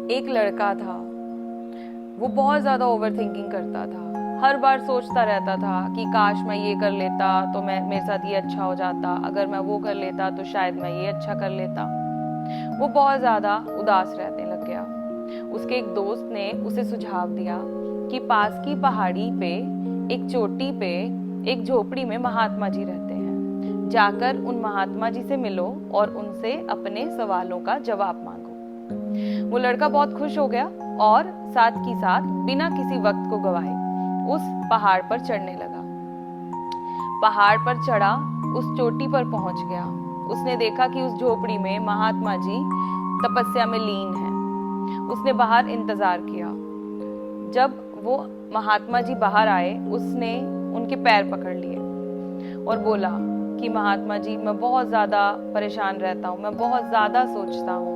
एक लड़का था। वो बहुत ज़्यादा ओवरथिंकिंग करता था। हर बार सोचता रहता था कि काश मैं ये कर लेता तो मैं मेरे साथ ये अच्छा हो जाता, अगर मैं वो कर लेता तो शायद मैं ये अच्छा कर लेता। वो बहुत ज़्यादा उदास रहने लग गया। उसके एक दोस्त ने उसे सुझाव दिया कि पास की पहाड़ी पे एक चोटी पे एक झोपड़ी में महात्मा जी रहते हैं, जाकर उन महात्मा जी से मिलो और उनसे अपने सवालों का जवाब मांगो। वो लड़का बहुत खुश हो गया और साथ की साथ बिना किसी वक्त को गवाए उस पहाड़ पर चढ़ने लगा। पहाड़ पर चढ़ा, उस चोटी पर पहुंच गया। उसने देखा कि उस झोपड़ी में महात्मा जी तपस्या में लीन हैं। उसने बाहर इंतजार किया। जब वो महात्मा जी बाहर आए, उसने उनके पैर पकड़ लिए और बोला कि महात्मा जी, मैं बहुत ज़्यादा परेशान रहता हूँ, मैं बहुत ज़्यादा सोचता हूँ,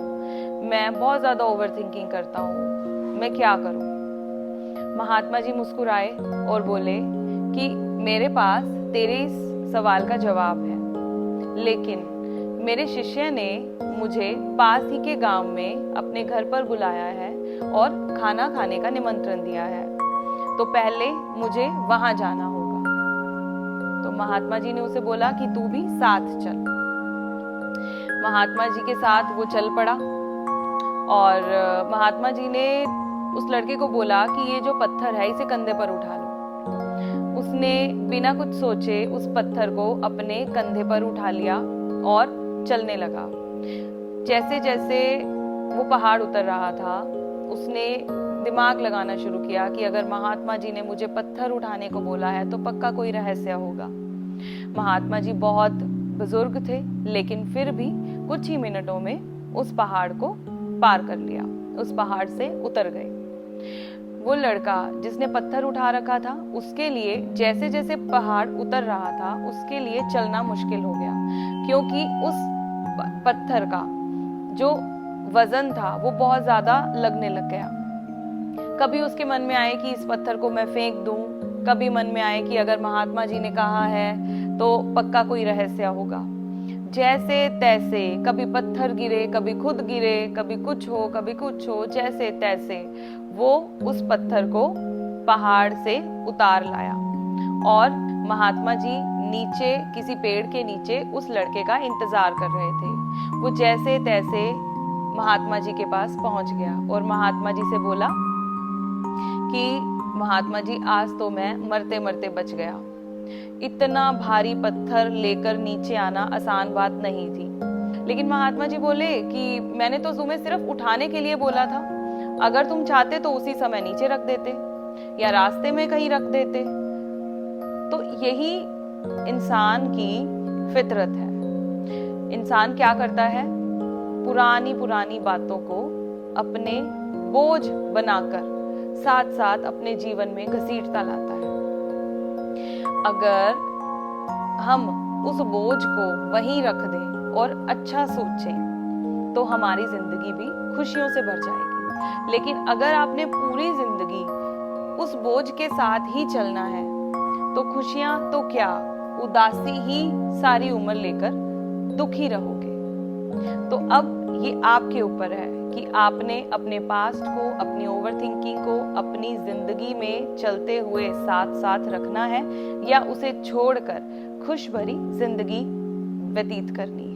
मैं बहुत ज़्यादा ओवरथिंकिंग करता हूँ, मैं क्या करूँ। महात्मा जी मुस्कुराए और बोले कि मेरे पास तेरे इस सवाल का जवाब है, लेकिन मेरे शिष्य ने मुझे पास ही के गांव में अपने घर पर बुलाया है और खाना खाने का निमंत्रण दिया है, तो पहले मुझे वहां जाना होगा। तो महात्मा जी ने उसे बोला कि तू भी साथ चल। महात्मा जी के साथ वो चल पड़ा और महात्मा जी ने उस लड़के को बोला कि ये जो पत्थर है इसे कंधे पर उठा लो। उसने बिना कुछ सोचे उस पत्थर को अपने कंधे पर उठा लिया और चलने लगा। जैसे जैसे वो पहाड़ उतर रहा था, उसने दिमाग लगाना शुरू किया कि अगर महात्मा जी ने मुझे पत्थर उठाने को बोला है तो पक्का कोई रहस्य होगा। महात्मा जी बहुत बुजुर्ग थे, लेकिन फिर भी कुछ ही मिनटों में उस पहाड़ को पार कर लिया, उस पहाड़ से उतर गए। वो लड़का जिसने पत्थर उठा रखा था, उसके लिए जैसे जैसे पहाड़ उतर रहा था, उसके लिए चलना मुश्किल हो गया, क्योंकि उस पत्थर का जो वजन था वो बहुत ज्यादा लगने लग गया। कभी उसके मन में आए कि इस पत्थर को मैं फेंक दूं, कभी मन में आए कि अगर महात्मा जी ने कहा है तो पक्का कोई रहस्य होगा। जैसे तैसे कभी पत्थर गिरे, कभी खुद गिरे, कभी कुछ हो कभी कुछ हो, जैसे तैसे वो उस पत्थर को पहाड़ से उतार लाया और महात्मा जी नीचे किसी पेड़ के नीचे उस लड़के का इंतजार कर रहे थे। वो जैसे तैसे महात्मा जी के पास पहुंच गया और महात्मा जी से बोला कि महात्मा जी, आज तो मैं मरते मरते बच गया। इतना भारी पत्थर लेकर नीचे आना आसान बात नहीं थी। लेकिन महात्मा जी बोले कि मैंने तो तुम्हें सिर्फ उठाने के लिए बोला था, अगर तुम चाहते तो उसी समय नीचे रख देते या रास्ते में कहीं रख देते। तो यही इंसान की फितरत है। इंसान क्या करता है? पुरानी पुरानी बातों को अपने बोझ बनाकर साथ साथ अपने जीवन में घसीटता लाता है। अगर हम उस बोझ को वहीं रख दें और अच्छा सोचें तो हमारी जिंदगी भी खुशियों से भर जाएगी। लेकिन अगर आपने पूरी जिंदगी उस बोझ के साथ ही चलना है तो खुशियां तो क्या, उदासी ही सारी उम्र लेकर दुखी रहोगे। तो अब ये आपके ऊपर है कि आपने अपने पास्ट को, अपनी ओवरथिंकिंग को अपनी जिंदगी में चलते हुए साथ साथ रखना है या उसे छोड़कर खुश भरी जिंदगी व्यतीत करनी है।